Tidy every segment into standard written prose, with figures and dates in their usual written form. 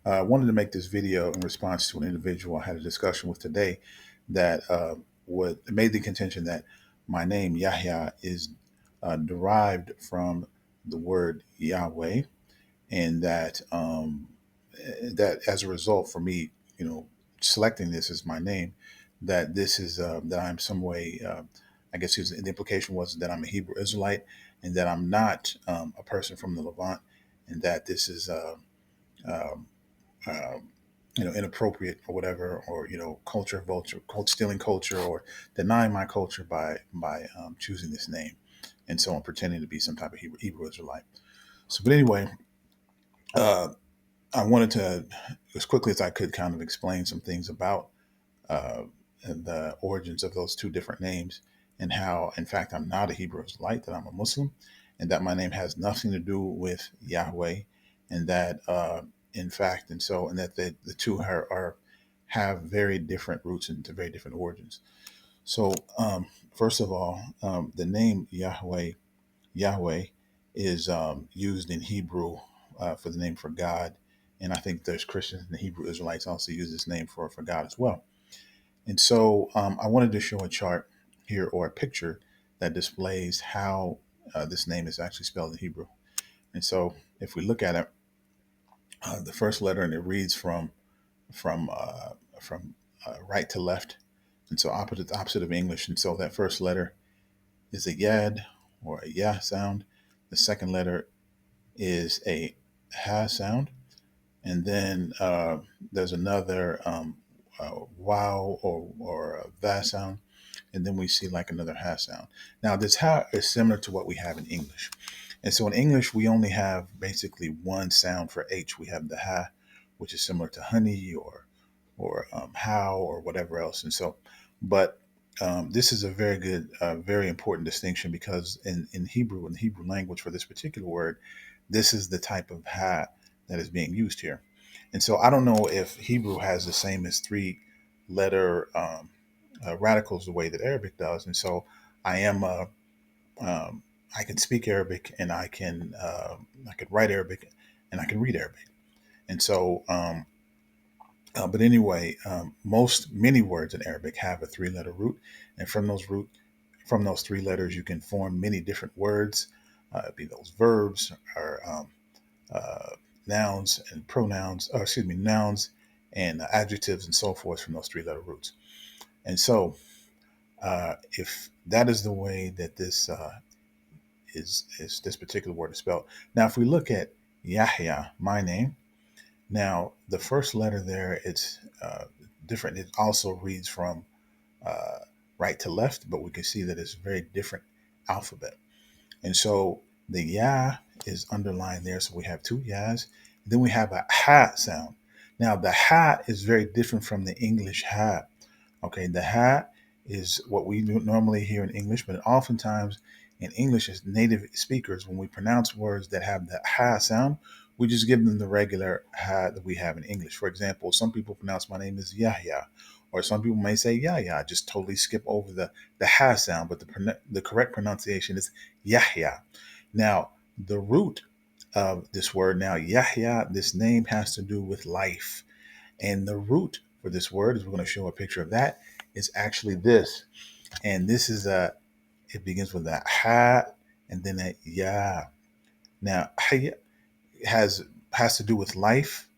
I wanted to make this video in response to an individual I had a discussion with today that would made the contention that my name Yahya is derived from the word Yahweh, and that as a result, for me, selecting this as my name, that this is that I'm some way. I guess the implication was that I'm a Hebrew Israelite, and that I'm not a person from the Levant, and that this is. Um, um, Inappropriate or whatever, or culture vulture, cult stealing culture, or denying my culture by choosing this name, and so I'm pretending to be some type of Hebrew Israelite. So, but anyway, uh, I wanted to, as quickly as I could, kind of explain some things about uh, the origins of those two different names, and how, in fact, I'm not a Hebrew Israelite, that I'm a Muslim, and that my name has nothing to do with Yahweh, and that, in fact, and that the two are have very different roots and very different origins. So, first of all, the name Yahweh is used in Hebrew for the name for God, and I think there's Christians and Hebrew Israelites also use this name for God as well. And so I wanted to show a chart here, or a picture that displays how this name is actually spelled in Hebrew. And so if we look at it, the first letter, and it reads from from right to left, and so opposite of English. And so that first letter is a yad, or a yah sound. The second letter is a ha sound, and then there's another wow, or a va sound, and then we see like another ha sound. Now, this ha is similar to what we have in English. And so in English, we only have basically one sound for H. We have the ha, which is similar to honey, or how, or whatever else. And so, but this is a very good, very important distinction, because in Hebrew, in the Hebrew language, for this particular word, this is the type of ha that is being used here. And so I don't know if Hebrew has the same as three letter radicals the way that Arabic does. And so I am um, I can speak Arabic, and I could write Arabic, and I can read Arabic. And so, but anyway, many words in Arabic have a three-letter root, and from those three letters, you can form many different words, be those verbs, or uh, nouns and pronouns, or excuse me, nouns and adjectives and so forth from those three-letter roots. And so, if that is the way that this this particular word is spelled. Now, if we look at Yahya, my name, now the first letter there, it's different. It also reads from uh, right to left, but we can see that it's a very different alphabet. And so the ya is underlined there. So we have two yas. Then we have a ha sound. Now the ha is very different from the English ha. Okay, the ha is what we normally hear in English, but oftentimes in English, as native speakers, when we pronounce words that have the ha sound, we just give them the regular ha that we have in English. For example, some people pronounce my name as Yahya, or some people may say Yahya, just totally skip over the ha sound, but the correct pronunciation is Yahya. Now, the root of this word, now Yahya, this name has to do with life. And the root for this word, as we're going to show a picture of that, is actually this. And this is it begins with a ha, and then a ya. Now, hayya has to do with life.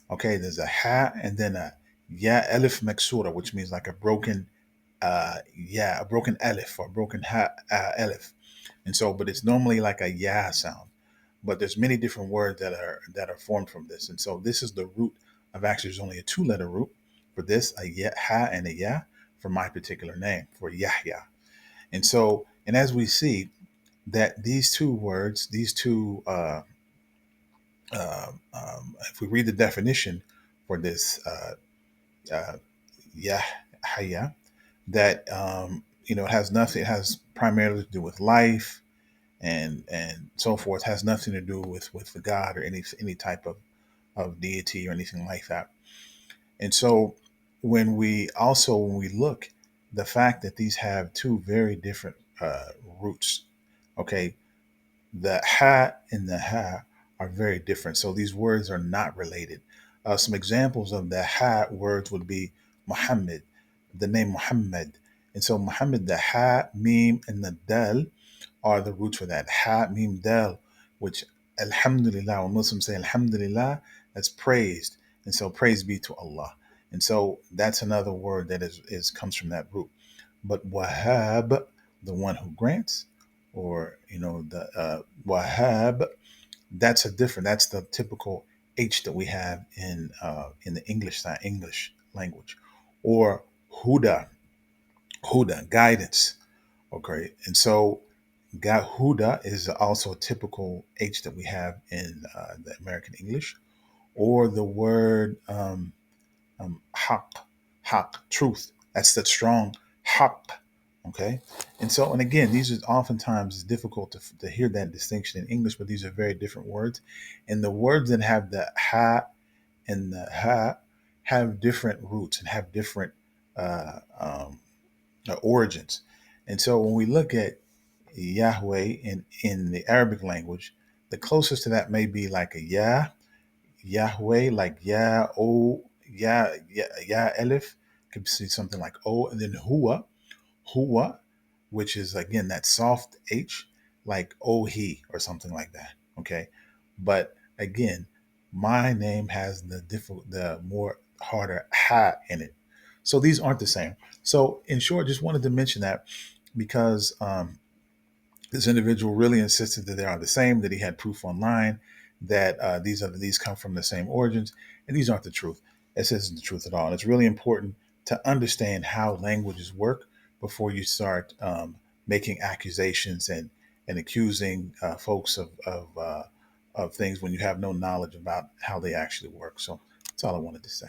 Okay, there's a ha, and then a ya elif maksura, which means like a broken a broken elif, or broken ha elif. And so, but it's normally like a ya sound. But there's many different words that are formed from this. And so this is the root of, actually there's only a two-letter root for this, a ya, ha, and a ya, for my particular name, for Yahya. And so, and as we see that these two words, these two if we read the definition for this uh, Yahya, that it has nothing, it has primarily to do with life, and so forth, has nothing to do with the God, or any type of deity, or anything like that. And so when we look, the fact that these have two very different roots, okay, the ha and the ha are very different. So these words are not related. Some examples of the ha words would be Muhammad, the name Muhammad. And so Muhammad, the ha, meme, and the dal are the roots for that. Ha, meme, dal, which Alhamdulillah, when Muslims say Alhamdulillah, that's praised. And so praise be to Allah. And so that's another word that is comes from that root. But Wahhab, the one who grants, or the Wahhab, that's a different. That's the typical H that we have in the English language, or Huda, Huda, guidance. Okay, and so Huda is also a typical H that we have in the American English, or the word haq, haq, truth. That's the strong haq. Okay. And so, and again, these are oftentimes it's difficult to hear that distinction in English, but these are very different words. And the words that have the ha and the ha have different roots and have different uh, um, origins. And so when we look at Yahweh in the Arabic language, the closest to that may be like a Yah, Yahweh, like Yah, O, Yah, Yah, Yah, Elif. Could see something like O, and then Hua, Hua, which is again that soft H, like oh he or something like that. Okay, but again, my name has the more harder ha in it. So these aren't the same. So in short, just wanted to mention that because this individual really insisted that they are the same, that he had proof online, that these come from the same origins, and these aren't the truth. This isn't the truth at all. And it's really important to understand how languages work before you start making accusations and accusing folks of things when you have no knowledge about how they actually work. So that's all I wanted to say.